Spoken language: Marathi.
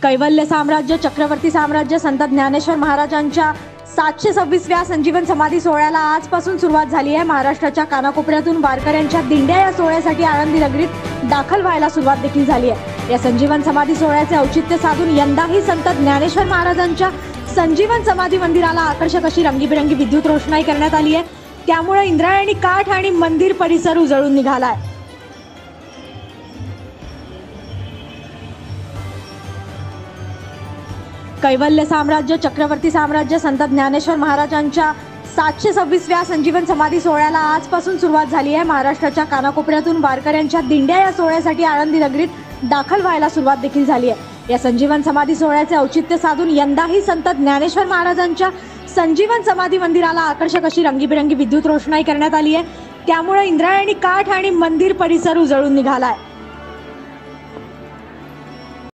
कैवल्य साम्राज्य चक्रवर्ती साम्राज्य संत ज्ञानेश्वर महाराजांच्या 726व्या संजीवन समाधी सोहळ्याला आजपासून सुरुवात झाली आहे। महाराष्ट्राच्या कानाकोपऱ्यातून वारकऱ्यांच्या दिंड्या या सोहळ्यासाठी आळंदी नगरीत दाखल व्हायला सुरुवात देखील झाली आहे। या संजीवन समाधी सोहळ्याचे औचित्य साधून यंदाही संत ज्ञानेश्वर महाराजांच्या संजीवन समाधी मंदिराला आकर्षक अशी रंगीबेरंगी विद्युत रोषणाई करण्यात आली आहे। त्यामुळे इंद्रायणी काठ आणि मंदिर परिसर उजळून निघाला आहे। कैवल्य साम्राज्य चक्रवर्ती साम्राज्य संत ज्ञानेश्वर महाराजांच्या 726व्या संजीवन समाधी सोहळ्याला आजपासून सुरुवात झाली आहे। महाराष्ट्राच्या कानाकोपऱ्यातून वारकऱ्यांच्या दिंड्या या सोहळ्यासाठी आळंदी नगरीत दाखल व्हायला सुरुवात देखील झाली आहे। या संजीवन समाधी सोहळ्याचे औचित्य साधून यंदाही संत ज्ञानेश्वर महाराजांच्या संजीवन समाधी मंदिराला आकर्षक अशी रंगीबेरंगी विद्युत रोषणाई करण्यात आली आहे। त्यामुळे इंद्रायणी काठ आणि मंदिर परिसर उजळून निघाला आहे।